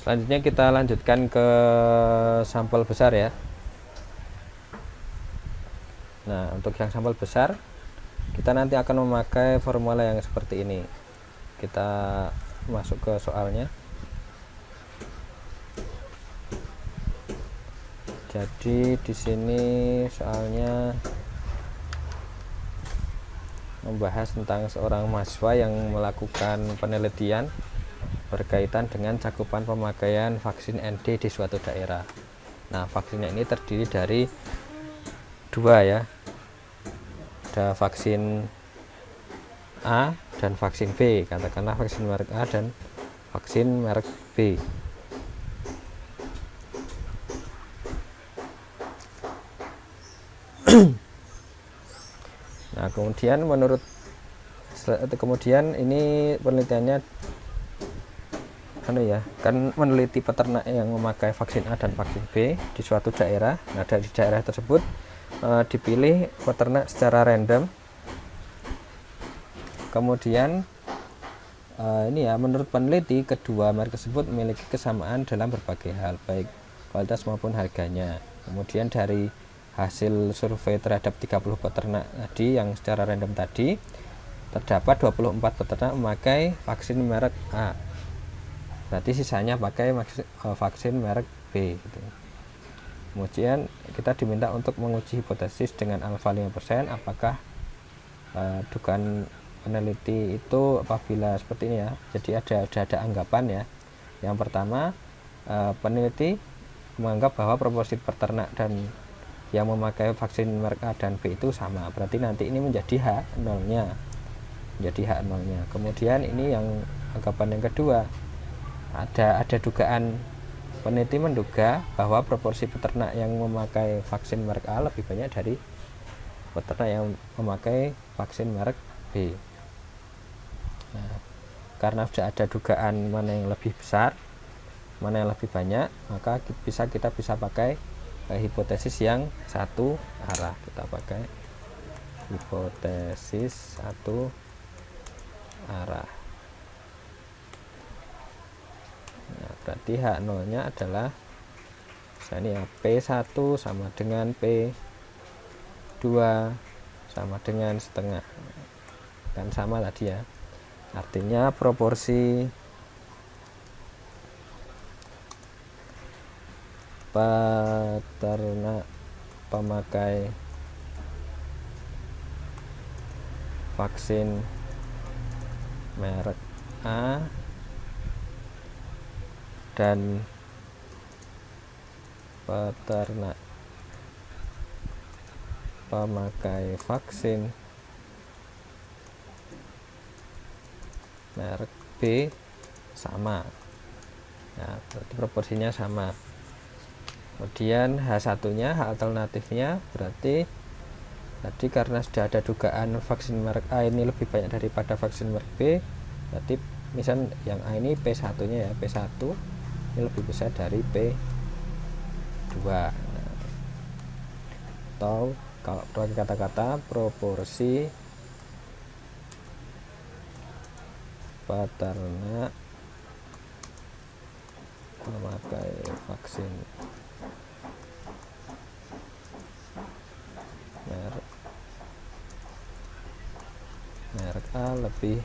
Selanjutnya kita lanjutkan ke sampel besar ya. Nah, untuk yang sampel besar kita nanti akan memakai formula yang seperti ini. Kita masuk ke soalnya. Jadi di sini soalnya membahas tentang seorang mahasiswa yang melakukan penelitian berkaitan dengan cakupan pemakaian vaksin ND di suatu daerah. Nah, vaksinnya ini terdiri dari dua ya, ada vaksin A dan vaksin B, katakanlah vaksin merek A dan vaksin merek B. Nah, kemudian ini penelitiannya kan meneliti peternak yang memakai vaksin A dan vaksin B di suatu daerah. Nah, dari daerah tersebut dipilih peternak secara random. Kemudian menurut peneliti kedua merek tersebut memiliki kesamaan dalam berbagai hal, baik kualitas maupun harganya. Kemudian dari hasil survei terhadap 30 peternak tadi yang secara random tadi, terdapat 24 peternak memakai vaksin merek A. Berarti sisanya pakai vaksin merek B gitu. Kemudian kita diminta untuk menguji hipotesis dengan alfa 5%, apakah dugaan peneliti itu apabila seperti ini ya. Jadi ada anggapan ya. Yang pertama, peneliti menganggap bahwa proporsi peternak dan yang memakai vaksin merek A dan B itu sama. Berarti nanti ini menjadi H nolnya. Kemudian ini yang anggapan yang kedua, ada dugaan peneliti menduga bahwa proporsi peternak yang memakai vaksin merek A lebih banyak dari peternak yang memakai vaksin merek B. Nah, karena sudah ada dugaan mana yang lebih besar, mana yang lebih banyak, maka kita bisa pakai hipotesis yang satu arah. Kita pakai hipotesis satu arah. Nah, berarti H0 nya adalah misalnya ya, P1 sama dengan P2 sama dengan setengah, kan sama tadi ya. Artinya proporsi peternak pemakai vaksin merek A dan peternak pemakai vaksin merek B sama. Nah, berarti proporsinya sama. Kemudian H1 nya, H alternatifnya, berarti tadi karena sudah ada dugaan vaksin merek A ini lebih banyak daripada vaksin merek B, berarti misal yang A ini P1 nya ya, P1 ini lebih besar dari P2. Nah, atau kalau pakai kata-kata proporsi peternak memakai vaksin merek A lebih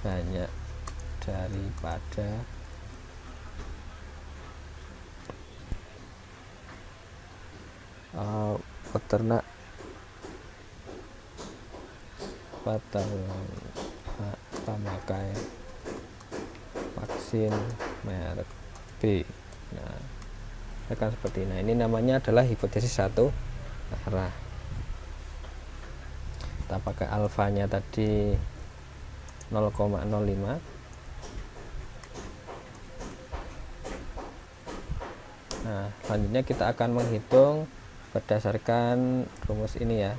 banyak daripada peternak pemakai vaksin merek B. Nah, akan seperti ini. Nah, ini namanya adalah hipotesis satu arah. Kita pakai alfanya tadi 0,05. Nah, selanjutnya kita akan menghitung berdasarkan rumus ini ya.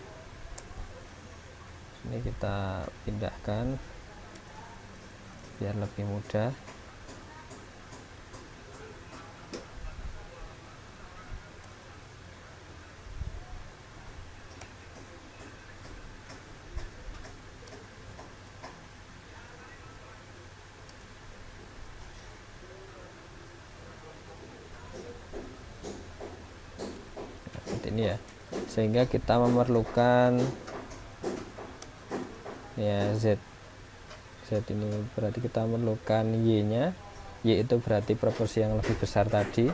Ini kita pindahkan biar lebih mudah. ini ya, sehingga kita memerlukan ya Z ini berarti kita memerlukan Y nya. Y itu berarti proporsi yang lebih besar tadi,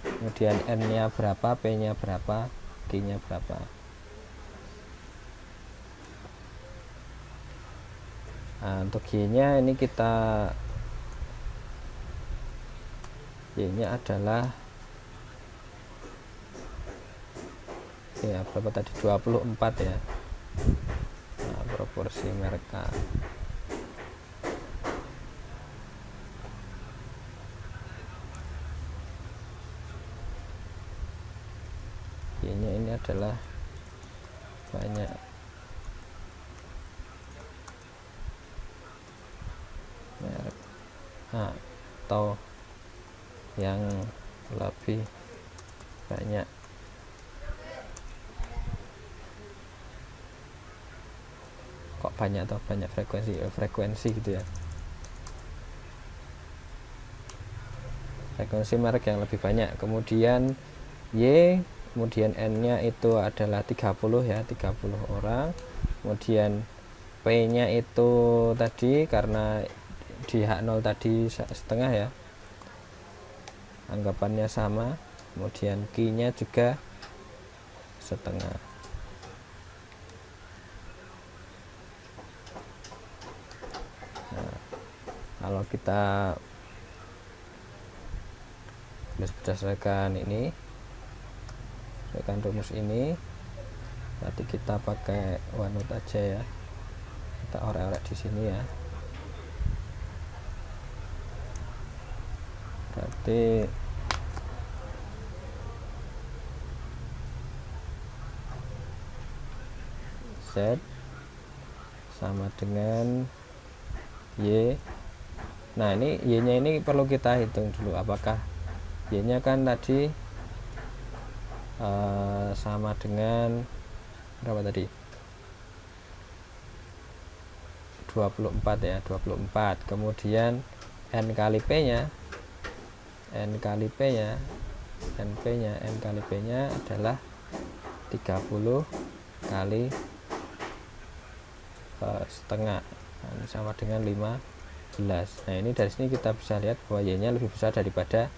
kemudian N nya berapa, P nya berapa, Q nya berapa. Nah, untuk Y nya ini kita Y nya adalah ya berapa tadi, 24 ya. Nah, proporsi mereka. Y-nya ini adalah banyak. Merek atau yang lebih banyak. Kok banyak atau banyak frekuensi gitu ya. Frekuensi merek yang lebih banyak. Kemudian Y, kemudian N-nya itu adalah 30 ya, 30 orang. Kemudian P-nya itu tadi karena di H0 tadi setengah ya, anggapannya sama. Kemudian Q-nya juga setengah. Nah, kalau kita berdasarkan ini, berdasarkan rumus ini, berarti kita pakai OneNote aja ya, kita orek-orek di sini ya. Berarti Z sama dengan Y. Nah, ini Y-nya ini perlu kita hitung dulu, apakah Y-nya kan tadi sama dengan berapa tadi, 24 ya, 24. Kemudian N kali P nya adalah 30 kali setengah, nah, sama dengan 15. Nah, ini dari sini kita bisa lihat bahwa Y nya lebih besar daripada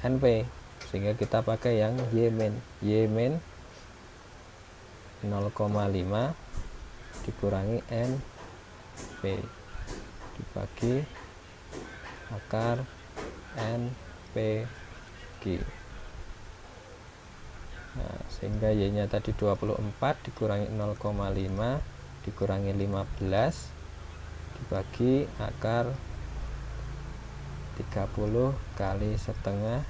NP, sehingga kita pakai yang Y min 0,5 dikurangi NP dibagi akar NPG. Nah, sehingga Y nya tadi 24 dikurangi 0,5 dikurangi 15 dibagi akar 30 kali setengah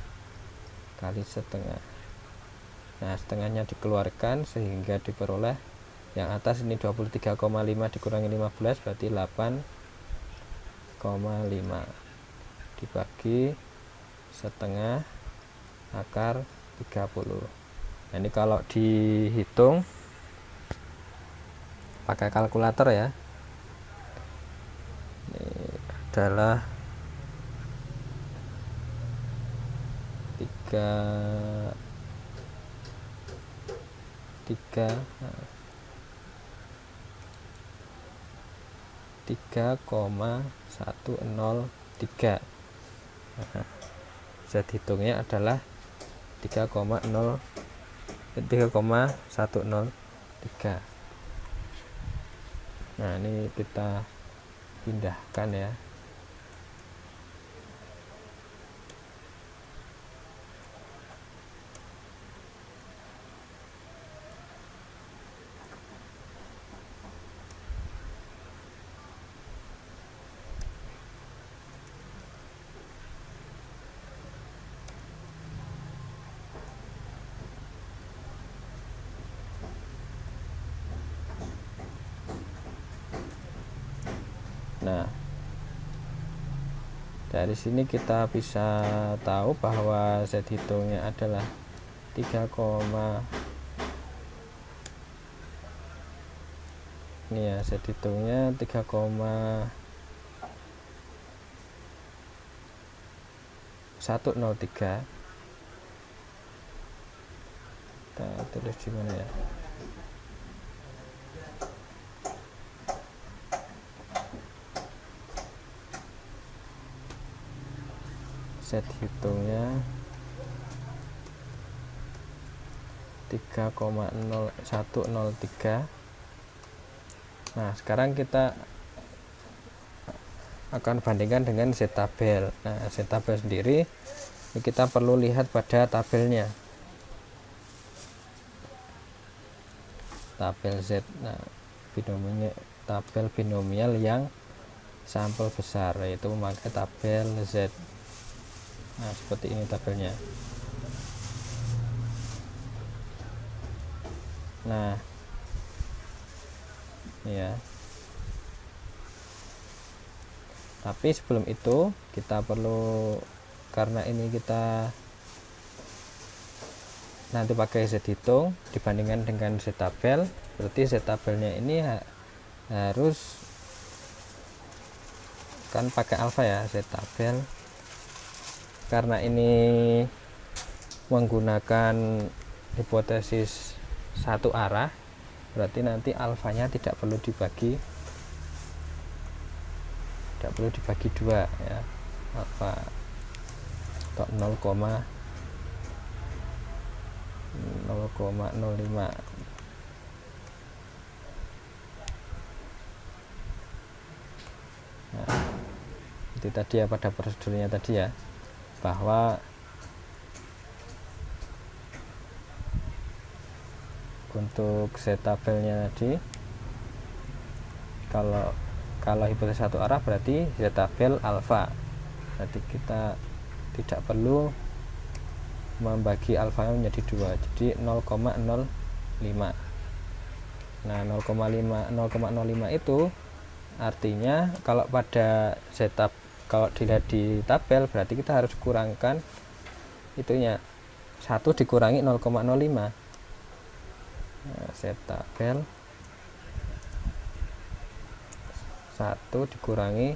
kali setengah. Nah, setengahnya dikeluarkan sehingga diperoleh yang atas ini 23,5 dikurangi 15 berarti 8,5 dibagi setengah akar 30. Nah, ini kalau dihitung pakai kalkulator ya, ini adalah 3,103. Nah, Z hitungnya adalah 3,103. Nah, ini kita pindahkan ya. Nah, dari sini kita bisa tahu bahwa Z hitungnya adalah 3, ini ya, Z hitungnya 3,103 tulis di mana ya? Set hitungnya 3,0103. Nah, sekarang kita akan bandingkan dengan Z tabel. Nah, Z tabel sendiri ini kita perlu lihat pada tabelnya. Tabel Z. Nah, tabel binomial yang sampel besar, yaitu memakai tabel Z. Nah, seperti ini tabelnya. Nah, ya. Tapi sebelum itu kita perlu, karena ini kita nanti pakai Z hitung dibandingkan dengan Z tabel, berarti Z tabelnya ini harus kan pakai alfa ya. Z tabel karena ini menggunakan hipotesis satu arah, berarti nanti alfanya tidak perlu dibagi dua ya, alfa atau 0,05. Nah, itu tadi ya, pada prosedurnya tadi ya, bahwa untuk Z tabelnya tadi, kalau hipotesis satu arah berarti Z tabel alfa, berarti kita tidak perlu membagi alfa menjadi dua, jadi 0,05. Nah, 0,05 itu artinya kalau pada kalau dilihat di tabel berarti kita harus kurangkan itunya, 1 dikurangi 0,05. Nah, Z tabel 1 dikurangi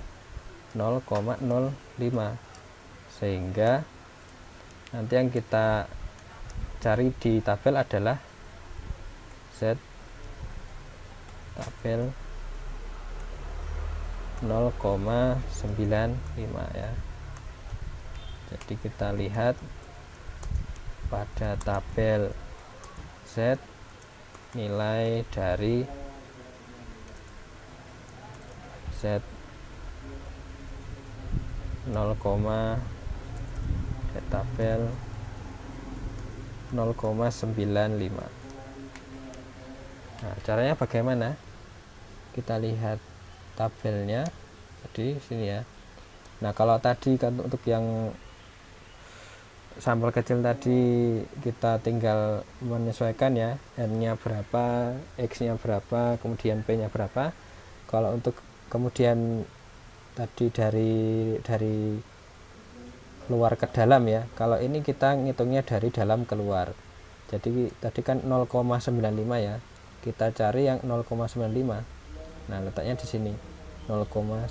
0,05, sehingga nanti yang kita cari di tabel adalah Z tabel 0,95 ya. Jadi kita lihat pada tabel Z, nilai dari Z 0, tabel 0,95. Nah, caranya bagaimana? Kita lihat tabelnya di sini ya. Nah, kalau tadi kan untuk yang sampel kecil tadi kita tinggal menyesuaikan ya, n-nya berapa, x-nya berapa, kemudian p-nya berapa. Kalau untuk kemudian tadi dari keluar ke dalam ya, kalau ini kita ngitungnya dari dalam keluar. Jadi tadi kan 0,95 ya, kita cari yang 0,95. Nah, letaknya di sini 0,95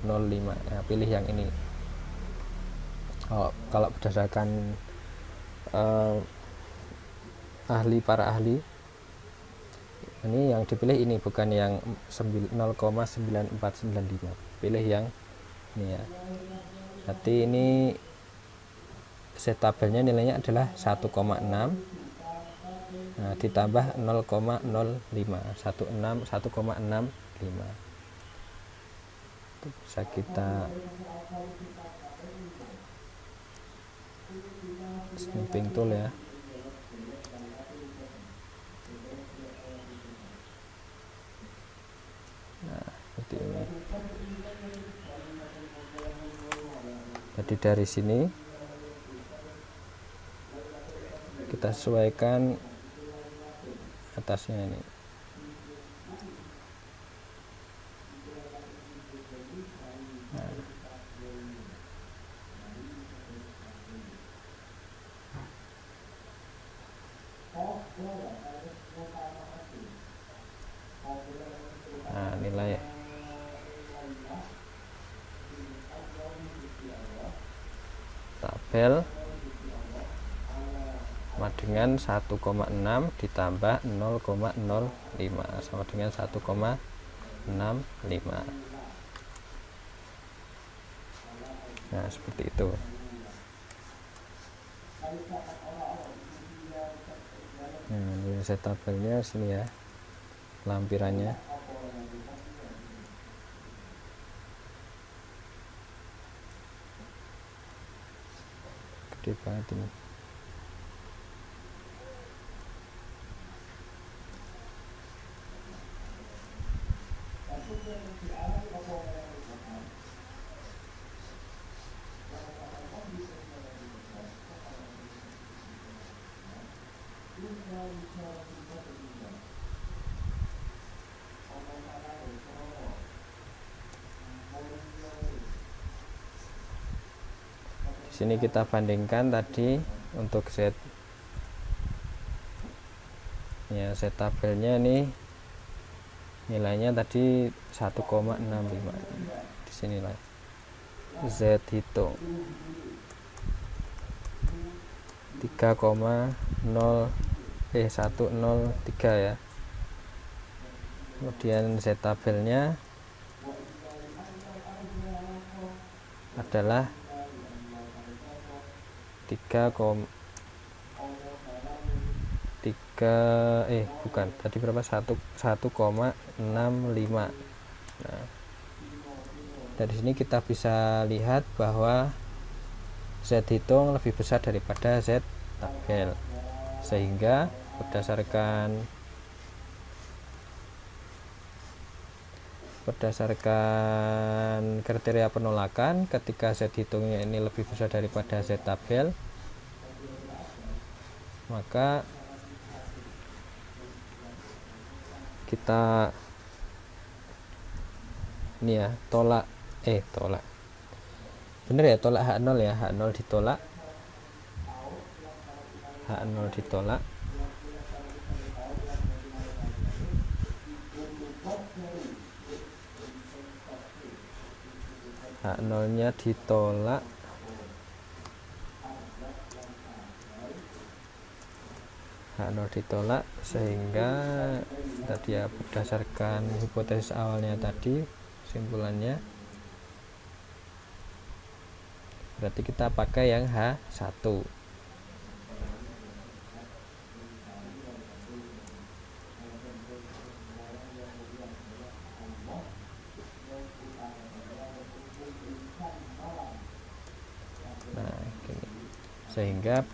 05. Nah, pilih yang ini. Kalau berdasarkan para ahli ini yang dipilih ini, bukan yang 0,9495, pilih yang ini ya. Berarti ini Z tabelnya nilainya adalah 1,6. Nah, ditambah 0,05, 1,65. Itu bisa kita snipping tool ya. Nah, seperti ini. Jadi dari sini kita sesuaikan atasnya ini. Nah, nilai tabel dengan 1,6 ditambah 0,05 sama dengan 1,65. Nah, seperti itu. Nah, ini saya tabelnya sini ya, lampirannya. Gede banget ini. Sini kita bandingkan tadi untuk Z ya, Z tabelnya nih nilainya tadi 1,65. Di sini lah Z hitung 103 ya. Kemudian Z tabelnya adalah 3,3 bukan tadi berapa, 1,65. Nah, dari sini kita bisa lihat bahwa Z hitung lebih besar daripada Z tabel, sehingga berdasarkan kriteria penolakan, ketika Z hitungnya ini lebih besar daripada Z tabel, maka kita ini ya tolak bener ya, tolak H0 ya, H0 ditolak, H0 ditolak, H0 nya ditolak, H0 ditolak, sehingga tadi ya berdasarkan hipotesis awalnya tadi, kesimpulannya berarti kita pakai yang H1. Nah, gini. Sehingga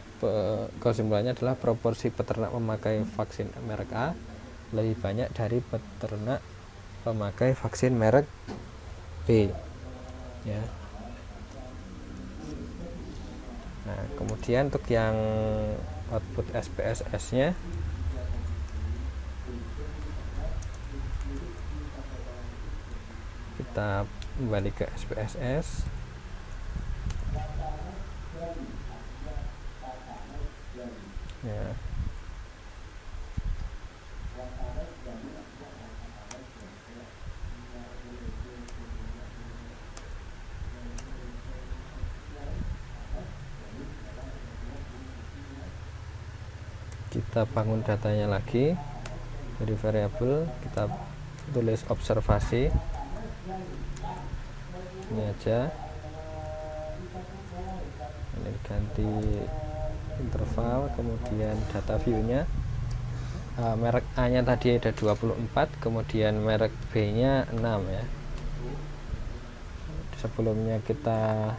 kesimpulannya adalah proporsi peternak memakai vaksin merek A lebih banyak dari peternak pemakai vaksin merek B ya. Nah, kemudian untuk yang output SPSS nya kita kembali ke SPSS. Ya. Kita bangun datanya lagi dari variabel, kita tulis observasi ini aja, ini ganti interval, kemudian data view nya merek A nya tadi ada 24, kemudian merek B nya 6 ya. Sebelumnya kita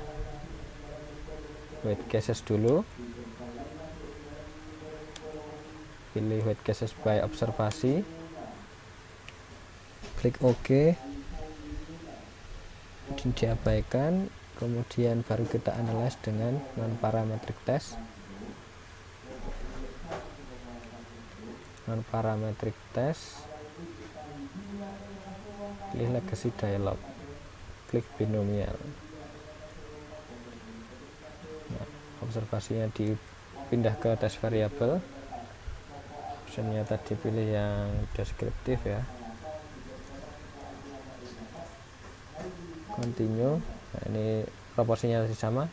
weight cases dulu, pilih weight cases by observasi, klik OK, diabaikan, kemudian baru kita analyze dengan non parametric test. Non parametric test, pilih legacy dialog, klik binomial. Nah, observasinya dipindah ke test variable, optionnya tadi pilih yang deskriptif ya, continue. Nah, ini proporsinya masih sama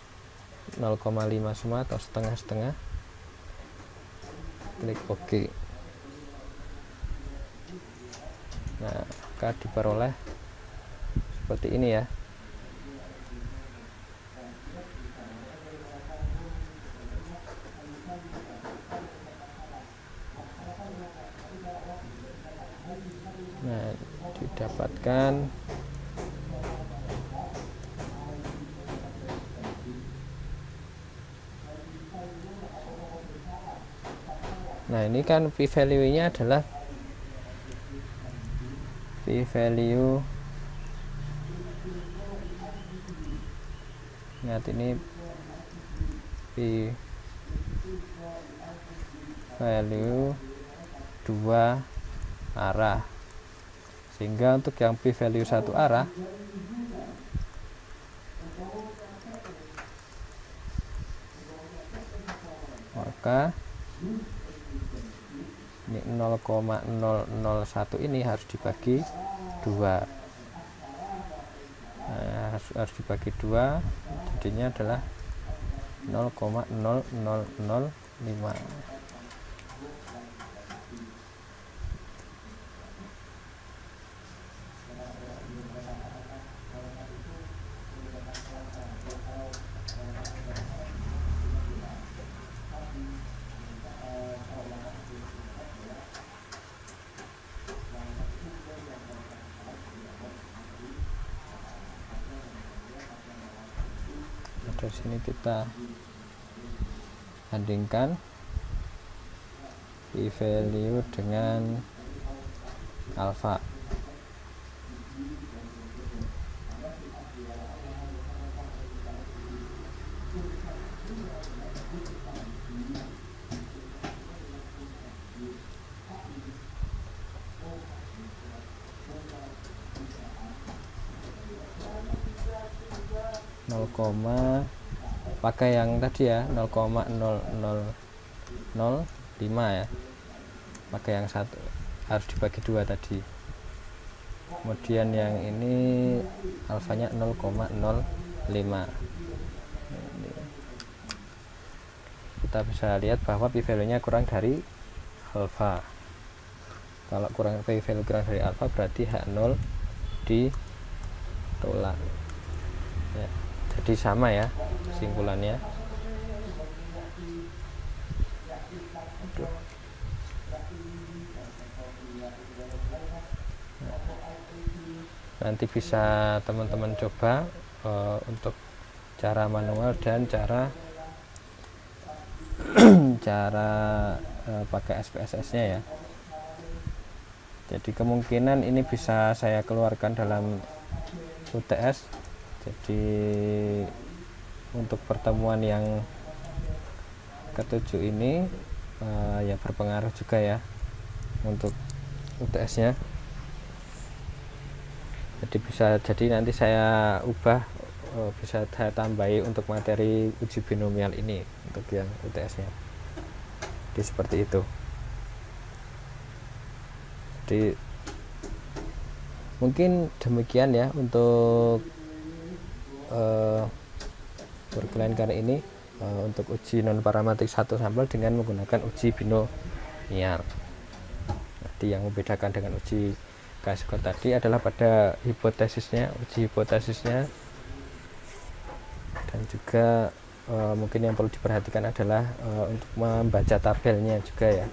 0,5 semua atau setengah-setengah. klik OK. Nah, maka diperoleh seperti ini ya. Nah, didapatkan nah ini kan p value nya adalah p value, ingat ini p value 2 arah, sehingga untuk yang p value 1 arah maka ini 0,001 ini harus dibagi 2. Nah, harus dibagi 2, jadinya adalah 0,0005. Dari sini kita bandingkan p value dengan alpha. Pakai yang tadi ya 0,0005 ya, pakai yang satu harus dibagi 2 tadi. Kemudian yang ini alfanya 0,05. Kita bisa lihat bahwa p value nya kurang dari alfa. Kalau p value kurang dari alfa berarti H0 ditolak ya. Jadi sama ya kesimpulannya. Nanti bisa teman-teman coba untuk cara manual dan cara pakai SPSS-nya ya. Jadi kemungkinan ini bisa saya keluarkan dalam UTS. Jadi untuk pertemuan yang ke-7 ini ya berpengaruh juga ya untuk UTS-nya. Jadi nanti saya ubah, bisa saya tambahi untuk materi uji binomial ini untuk yang UTS-nya. Jadi seperti itu. Jadi mungkin demikian ya untuk perkuliahan kali ini, untuk uji non parametrik satu sampel dengan menggunakan uji binomial. Jadi yang membedakan dengan uji Chi-square tadi adalah pada hipotesisnya, uji hipotesisnya, dan juga mungkin yang perlu diperhatikan adalah untuk membaca tabelnya juga ya.